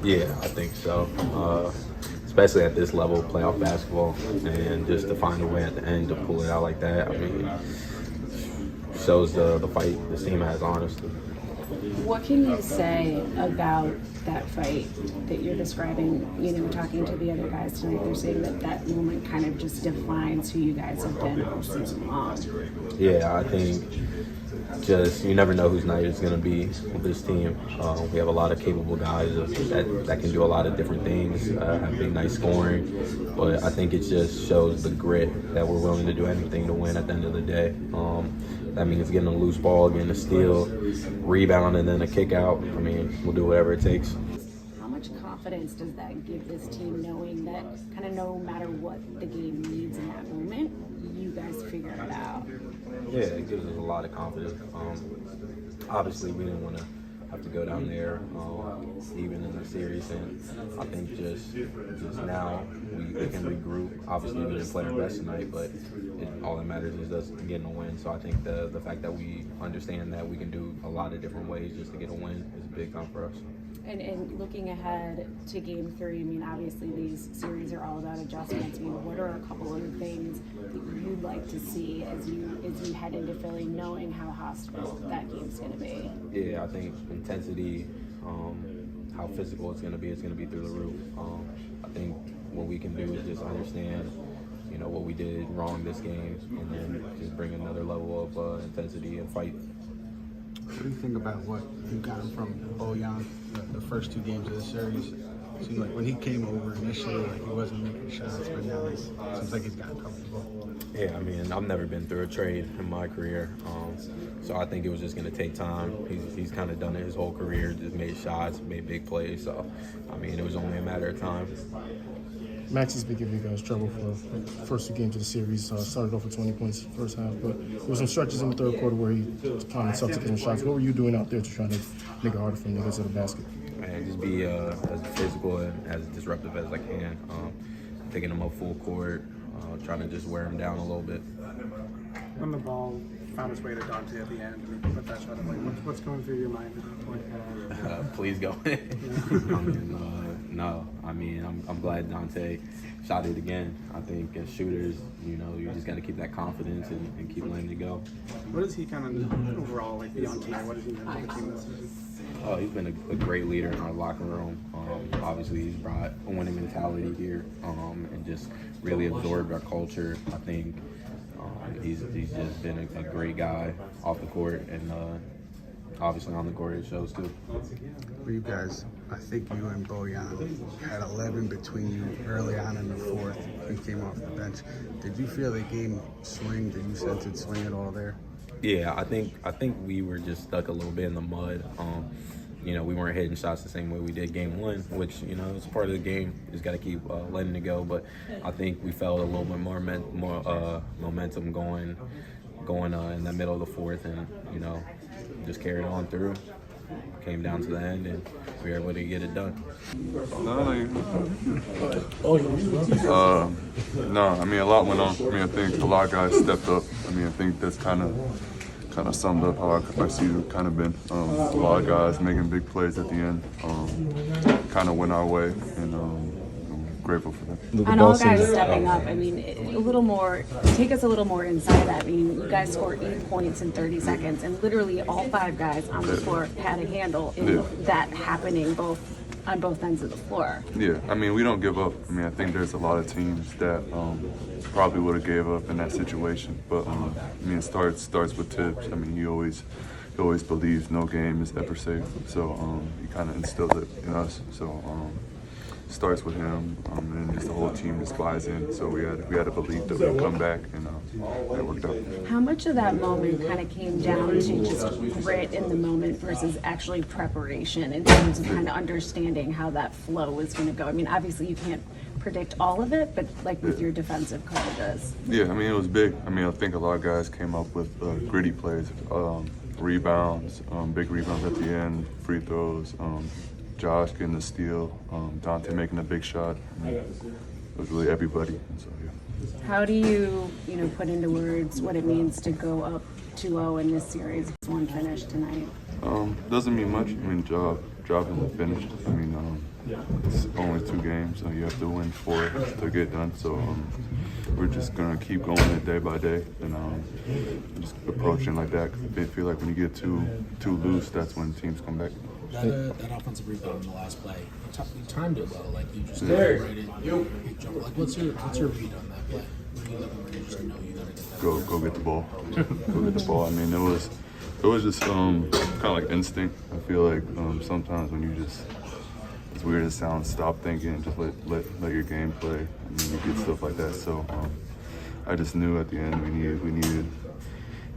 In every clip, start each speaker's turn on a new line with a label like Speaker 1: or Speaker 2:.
Speaker 1: Yeah, I think so. Especially at this level, playoff basketball, and just to find a way at the end to pull it out like that. I mean, shows the fight this team has, honestly.
Speaker 2: What can you say about that fight that you're describing? Talking to the other guys tonight, they're saying that moment kind of just defines who you guys have been all season long.
Speaker 1: Yeah, I think just you never know whose night it's going to be with this team. We have a lot of capable guys that can do a lot of different things, have big, nice scoring. But I think it just shows the grit that we're willing to do anything to win at the end of the day. That means getting a loose ball, getting a steal, rebound, and then a kick out. I mean, we'll do whatever it takes.
Speaker 2: How much confidence does that give this team, knowing that kind of no matter what the game needs in that moment, you guys figure it out?
Speaker 1: Yeah, it gives us a lot of confidence. Obviously, we didn't want to have to go down there even in the series, and I think just now we can regroup. Obviously, we didn't play our best tonight, but all that matters is us getting a win. So I think the fact that we understand that we can do a lot of different ways just to get a win is a big time for us.
Speaker 2: And looking ahead to Game 3, I mean, obviously these series are all about adjustments. I mean, what are a couple of things that you'd like to see as you head into Philly, knowing how hostile that game's going to be?
Speaker 1: Yeah, I think intensity, how physical it's going to be through the roof. I think what we can do is just understand, what we did wrong this game, and then just bring another level of intensity and fight.
Speaker 3: What do you think about what you got from Bojan the first two games of the series? It seemed like when he came over initially, he wasn't making shots, but now it seems like he's gotten comfortable.
Speaker 1: Yeah, I mean, I've never been through a trade in my career, so I think it was just going to take time. He's kind of done it his whole career, just made shots, made big plays, so, I mean, it was only a matter of time.
Speaker 4: Max has been giving you guys trouble for the first two games of the series. Started off with 20 points first half, but there was some stretches in the third quarter where he found himself to get some shots. What were you doing out there to try to make it harder for him to get to the basket?
Speaker 1: Man, just be as physical and as disruptive as I can. Taking him up full court, trying to just wear him down a little bit.
Speaker 5: When the ball found its way to Dante at the end and he put that shot up, what's going through your mind at that point?
Speaker 1: Please go. No, I mean, I'm glad Dante shot it again. I think as shooters, you just got to keep that confidence and keep letting it go.
Speaker 5: What is he kind of overall like beyond tonight? What has he meant to the team this season?
Speaker 1: He's been a great leader in our locker room. Obviously, he's brought a winning mentality here and just really absorbed our culture. I think he's just been a great guy off the court and obviously on the court it shows too.
Speaker 3: For you guys, I think you and Bojan had 11 between you early on in the fourth. He came off the bench. Did you feel the game swing? Did you sense it swing at all there?
Speaker 1: Yeah, I think we were just stuck a little bit in the mud. We weren't hitting shots the same way we did game one, which, it's part of the game. You just got to keep letting it go. But I think we felt a little bit more momentum going in the middle of the fourth, and, just carried on through. Came down to the end, and we were able to get it done.
Speaker 6: No, I mean, a lot went on. I mean, I think a lot of guys stepped up. I mean, I think that's kind of summed up how our season kind of been. A lot of guys making big plays at the end. Kind of went our way, and I'm grateful for that.
Speaker 2: And all guys stepping up. I mean, take us a little more inside that. I mean, you guys scored 8 points in 30 seconds, and literally all 5 guys on the floor had a handle in that happening on both ends of the floor.
Speaker 6: Yeah, I mean, we don't give up. I mean, I think there's a lot of teams that probably would have gave up in that situation. But I mean, it starts with Tibbs. I mean, he always believes no game is ever safe. So he kind of instills it in us. So starts with him, and just the whole team just buys in. So we had a belief that we'd come back, and it worked out.
Speaker 2: How much of that moment kind of came down to just grit in the moment versus actually preparation in terms of kind of understanding how that flow was going to go? I mean, obviously you can't predict all of it, but like with your defensive coaches.
Speaker 6: Yeah, I mean, it was big. I mean, I think a lot of guys came up with gritty plays, rebounds, big rebounds at the end, free throws, Josh getting the steal, Dante making a big shot. I mean, it was really everybody. So, yeah.
Speaker 2: How do you put into words what it means to go up 2-0 in this series? One finish tonight.
Speaker 6: Doesn't mean much. I mean, job isn't finished. I mean, it's only 2 games, so you have to win 4 to get done. So we're just gonna keep going it day by day and just approaching like that. 'Cause I feel like when you get too loose, that's when teams come back.
Speaker 7: That offensive rebound in the last play, you timed it well. Like you just got right in, you jump. Like what's your read on that play? When you looking where you just know you gotta get that.
Speaker 6: Go get the ball. Go get the ball. I mean, it was just kind of like instinct. I feel like sometimes when you just, as weird as it sounds, stop thinking and just let your game play. I mean, you get stuff like that. So I just knew at the end we needed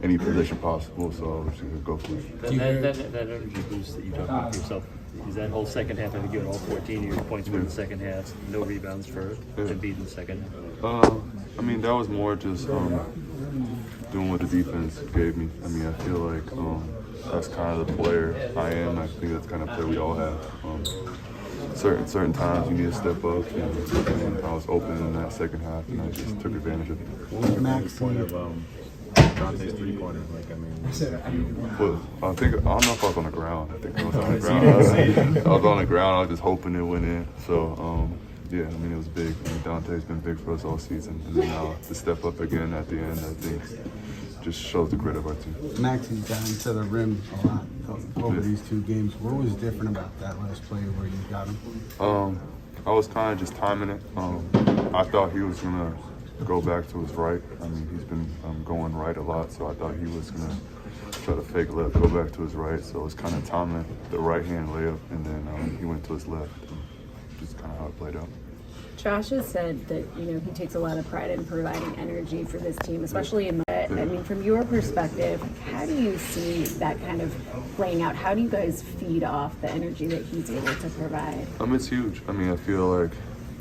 Speaker 6: any possession possible, so I was just gonna go for it.
Speaker 8: That energy boost that you talked about for yourself, is that whole second half, I think you had all 14 of your points were in the second half, no rebounds for Embiid in the second half.
Speaker 6: I mean, that was more just doing what the defense gave me. I mean, I feel like that's kind of the player I am. I think that's the kind of player we all have. Certain times you need to step up, and I was open in that second half, and I just took advantage of it.
Speaker 3: Max,
Speaker 9: Point of Dante's 3-pointer, like, I mean,
Speaker 6: Well, I don't know if I was on the ground. I think I was on the ground. I was on the ground. I was just hoping it went in. So, yeah, I mean, it was big. I mean, Dante's been big for us all season. And then to step up again at the end, I think, just shows the grit of our team.
Speaker 3: Max, he's gotten to the rim a lot over these 2 games. What was different about that last play where you got him?
Speaker 6: I was kind of just timing it. I thought he was going to go back to his right. I mean, he's been going right a lot, so I thought he was going to try to fake left, go back to his right. So it was kind of timing the right-hand layup, and then he went to his left. Just kind of how it played out.
Speaker 2: Josh has said that, he takes a lot of pride in providing energy for this team, especially in I mean, from your perspective, how do you see that kind of playing out? How do you guys feed off the energy that he's able to provide?
Speaker 6: It's huge. I mean, I feel like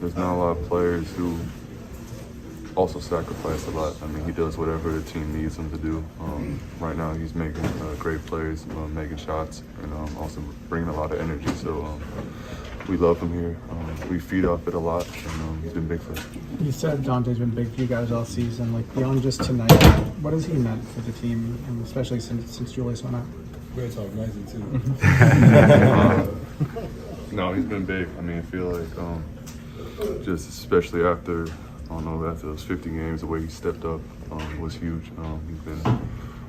Speaker 6: there's not a lot of players who also sacrifice a lot. I mean, he does whatever the team needs him to do. Right now, he's making great plays, making shots, and also bringing a lot of energy. So we love him here. We feed off it a lot, and he's been big for us.
Speaker 5: You said Dante's been big for you guys all season. Like beyond just tonight, what has he meant for the team, and especially since Julius went out?
Speaker 9: we're talking nicely too.
Speaker 6: No, he's been big. I mean, I feel like just especially after, I don't know, after those 50 games, the way he stepped up was huge. He's been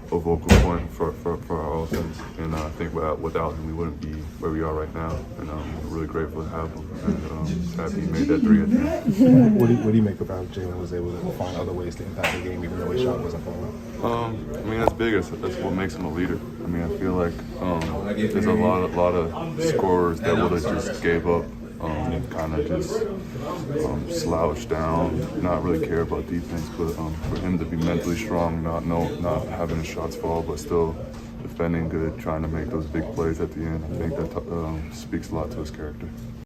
Speaker 6: a vocal point for our offense, and I think without him, we wouldn't be where we are right now. And we're really grateful to have him, and happy he made that three at the end.
Speaker 9: What do you make about Jalen was able to find other ways to impact the game, even though his shot wasn't falling?
Speaker 6: I mean, that's big. That's what makes him a leader. I mean, I feel like there's a lot of scorers that would have just gave up, kind of just slouch down, not really care about defense. But for him to be mentally strong, not having his shots fall, but still defending good, trying to make those big plays at the end, I think that speaks a lot to his character.